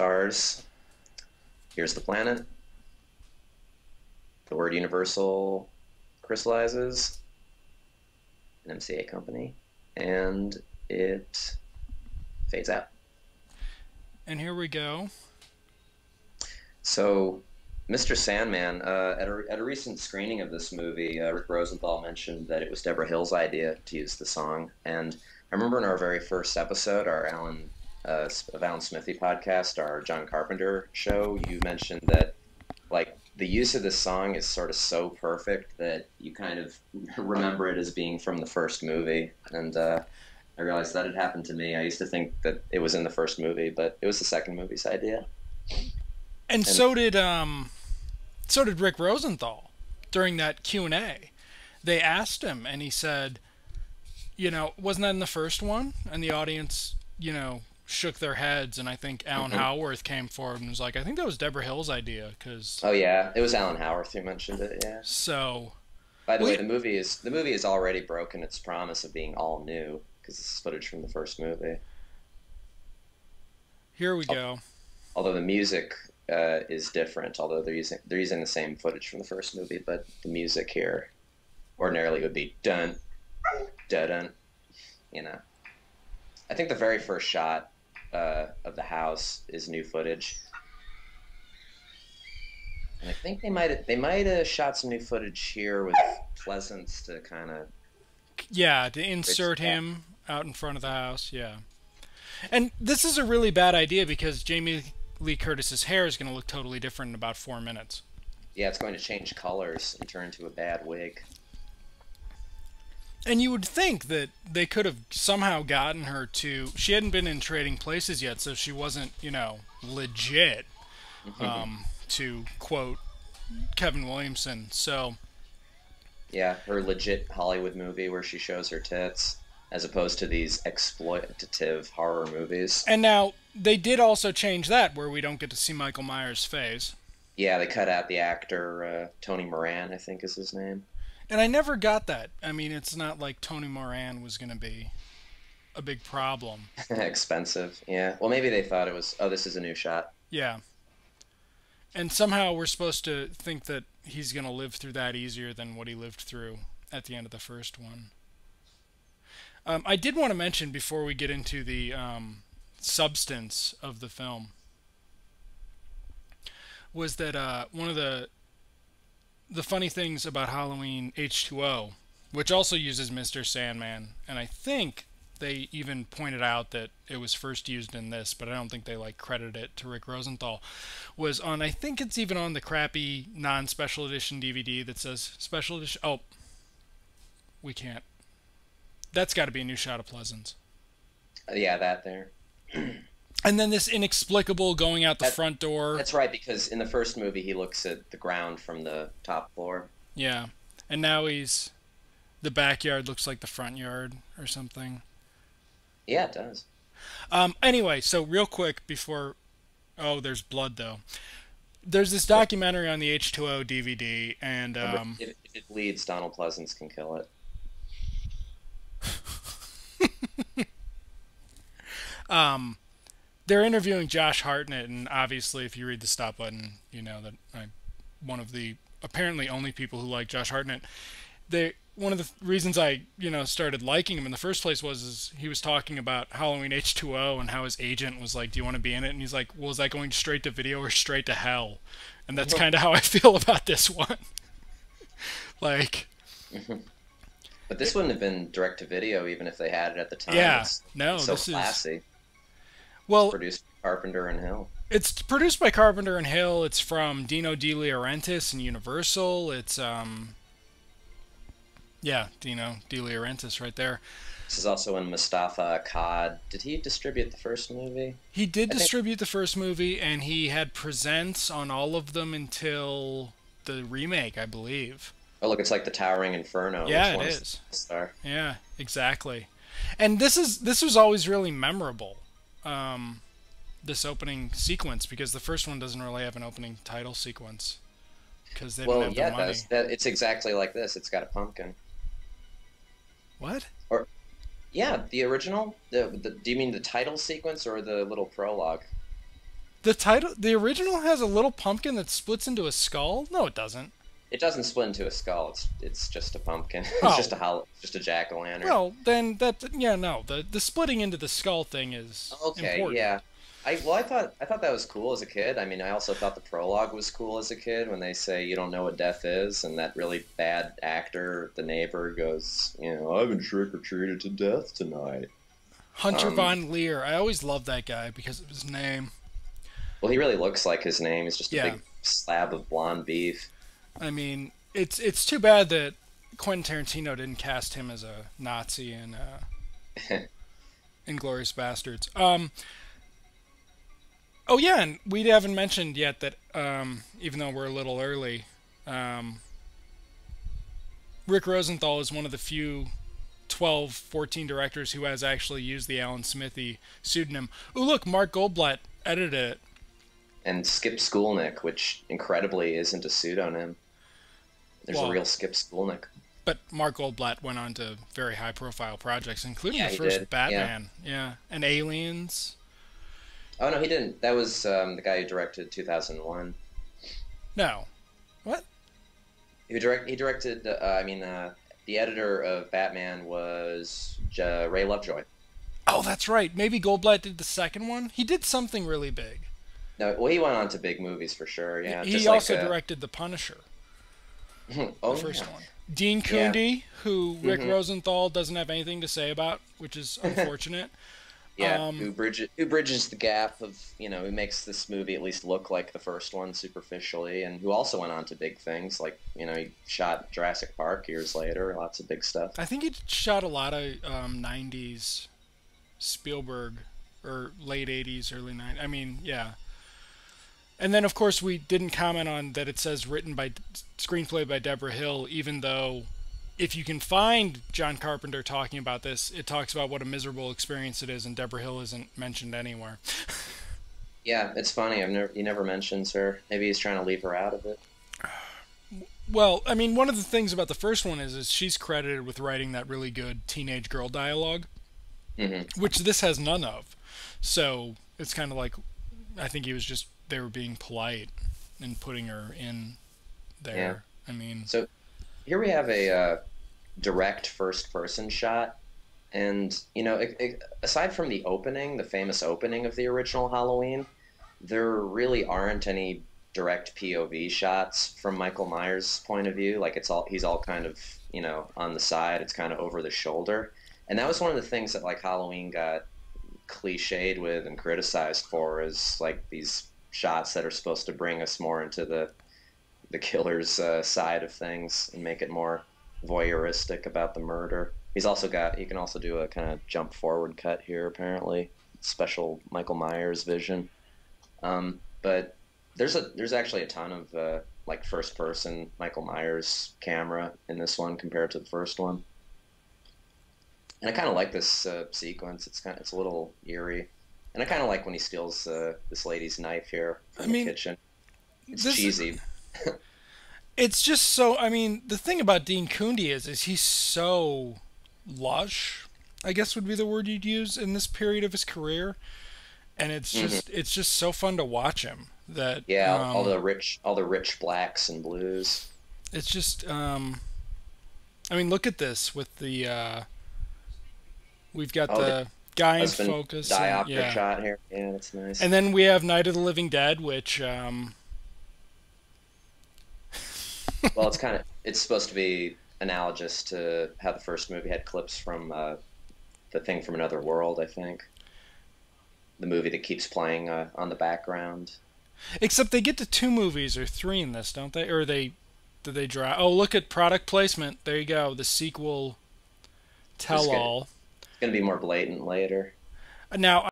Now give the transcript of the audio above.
stars. Here's the planet. The word universal crystallizes. An MCA company. And it fades out. And here we go. So, Mr. Sandman, at a recent screening of this movie, Rick Rosenthal mentioned that it was Deborah Hill's idea to use the song. And I remember in our very first episode, our Alan Smithee podcast, our John Carpenter show, you mentioned that like the use of this song is sort of so perfect that you kind of remember it as being from the first movie. And I realized that had happened to me. I used to think that it was in the first movie, but it was the second movie's idea. And And so did Rick Rosenthal during that Q&A. They asked him, and he said, wasn't that in the first one? And the audience, shook their heads, and I think Alan Mhm. Howarth came forward and was like, I think that was Deborah Hill's idea, because Oh yeah, it was Alan Howarth who mentioned it. Yeah. so By the way, we the movie has already broken its promise of being all new because this is footage from the first movie. here we Al- go. Although the music is different, although they're using the same footage from the first movie, but the music here ordinarily would be dun dun dun. You know, I think the very first shot of the house is new footage, and I think they might have shot some new footage here with Pleasance to kind of Yeah, to bridge the insert gap. him out in front of the house, yeah. And this is a really bad idea because Jamie Lee Curtis's hair is going to look totally different in about 4 minutes. Yeah, it's going to change colors and turn into a bad wig. And you would think that they could have somehow gotten her to. She hadn't been in Trading Places yet, so she wasn't, legit, to quote Kevin Williamson. So, Yeah, her legit Hollywood movie where she shows her tits, as opposed to these exploitative horror movies. and now they did also change that where we don't get to see Michael Myers' face. Yeah, they cut out the actor Tony Moran, I think is his name. And I never got that. I mean, it's not like Tony Moran was going to be a big problem. Expensive. Yeah. Well, maybe they thought it was. Oh, this is a new shot. Yeah. And somehow we're supposed to think that he's going to live through that easier than what he lived through at the end of the first one. I did want to mention before we get into the substance of the film was that one of the funny things about Halloween H2O, which also uses Mr. Sandman, and I think they even pointed out that it was first used in this, but I don't think they credited it to Rick Rosenthal, was on, I think it's even on the crappy non-special edition DVD that says special edition. Oh, we can't. That's got to be a new shot of Pleasance. Yeah, that there. And then this inexplicable going out the That front door. that's right because in the first movie he looks at the ground from the top floor. Yeah. And now the backyard looks like the front yard or something. Yeah, it does. Anyway, so real quick before, oh, there's blood though. There's this documentary on the H2O DVD, and Remember, if it bleeds, Donald Pleasance can kill it. they're interviewing Josh Hartnett, and obviously, if you read the stop button, you know that I'm one of the apparently only people who like Josh Hartnett. One of the reasons I started liking him in the first place was is he was talking about Halloween H2O and how his agent was like, "Do you want to be in it?" And he's like, "Well, is that going straight to video or straight to hell?" And that's kind of how I feel about this one. Like, But this wouldn't have been direct to video even if they had it at the time. yeah, It's no, so this is classy. It's well, produced by Carpenter and Hill. it's produced by Carpenter and Hill. It's from Dino De Laurentiis and Universal. It's yeah, Dino De Laurentiis right there. This is also in Mustafa Akkad. Did he distribute the first movie? He did I think. distribute the first movie, and he had presents on all of them until the remake, I believe. Oh, look, it's like the Towering Inferno. Which Yeah, it one's is. the star? Yeah, exactly. And this was always really memorable. Um, this opening sequence because the first one doesn't really have an opening title sequence because they didn't Well, have the yeah, it money. does. It's exactly like this. It's got a pumpkin. What? Or yeah, the original. Do you mean the title sequence or the little prologue? The original has a little pumpkin that splits into a skull. No, it doesn't. It doesn't split into a skull. It's just a pumpkin. It's Oh, just a jack o' lantern. well, then yeah, no. The splitting into the skull thing is Okay, important. yeah. I thought that was cool as a kid. I mean, I also thought the prologue was cool as a kid when they say you don't know what death is, and that really bad actor, the neighbor, goes, I've been trick or treated to death tonight. Hunter Um, von Leer. I always loved that guy because of his name. well, he really looks like his name. He's just a Yeah, big slab of blonde beef. I mean, it's too bad that Quentin Tarantino didn't cast him as a Nazi in Inglorious Bastards. Oh yeah, and we haven't mentioned yet that even though we're a little early, um, Rick Rosenthal is one of the few 12, 14 directors who has actually used the Alan Smithee pseudonym. Oh look, Mark Goldblatt edited it. And Skip Skulnick, which incredibly isn't a pseudonym. There's a Well, real Skip Skulnick. but Mark Goldblatt went on to very high profile projects, including Yeah, the he first did. Yeah. Batman, yeah, and Aliens. Oh no, he didn't. That was the guy who directed 2001. No, what? He directed. The editor of Batman was Ray Lovejoy. Oh, that's right. Maybe Goldblatt did the second one. He did something really big. No, well, he went on to big movies for sure. Yeah, He just like also directed The Punisher, the oh first yeah, one. Dean yeah, Kundey, who Rick hmm Rosenthal doesn't have anything to say about, which is unfortunate. yeah. Um, Who bridges the gap of who makes this movie at least look like the first one superficially, and who also went on to big things like he shot Jurassic Park years later. Lots of big stuff. I think he shot a lot of '90s Spielberg or late '80s, early '90s. I mean, yeah. And then, of course, we didn't comment on that it says written by, screenplay by Deborah Hill, even though if you can find John Carpenter talking about this, it talks about what a miserable experience it is, and Deborah Hill isn't mentioned anywhere. Yeah, it's funny. He never mentions her. Maybe he's trying to leave her out of it. Well, I mean, one of the things about the first one is she's credited with writing that really good teenage girl dialogue, Hmm. which this has none of. So it's kind of like, I think they were being polite and putting her in Yeah. there. I mean, So here we have a direct first-person shot, and aside from the opening, the famous opening of the original Halloween, there really aren't any direct POV shots from Michael Myers' point of view. Like he's all kind of on the side. It's kind of over the shoulder, and that was one of the things that like Halloween got cliched with and criticized for is like these shots that are supposed to bring us more into the killer's side of things and make it more voyeuristic about the murder. He can also do a kind of jump forward cut here apparently, special Michael Myers vision. But there's actually a ton of like first person Michael Myers camera in this one compared to the first one. And I kind of like this sequence. It's a little eerie, and I kind of like when he steals this lady's knife here I from the mean, kitchen. It's this cheesy. it's just so. I mean, the thing about Dean Kundey is he's so lush. I guess would be the word you'd use in this period of his career, and Hmm. it's just so fun to watch him. That Yeah, all the rich blacks and blues. it's just. I mean, look at this with the. We've got Oh, the the guy in husband focus, and diopter yeah, shot here. Yeah, that's nice. and then we have Night of the Living Dead, which Well, it's supposed to be analogous to how the first movie had clips from the thing from another world. I think the movie that keeps playing on the background. except they get to two movies or three in this, don't they? Or they do they draw? Oh, look at product placement. There you go. The sequel It's tell gonna, all. it's gonna be more blatant later. Now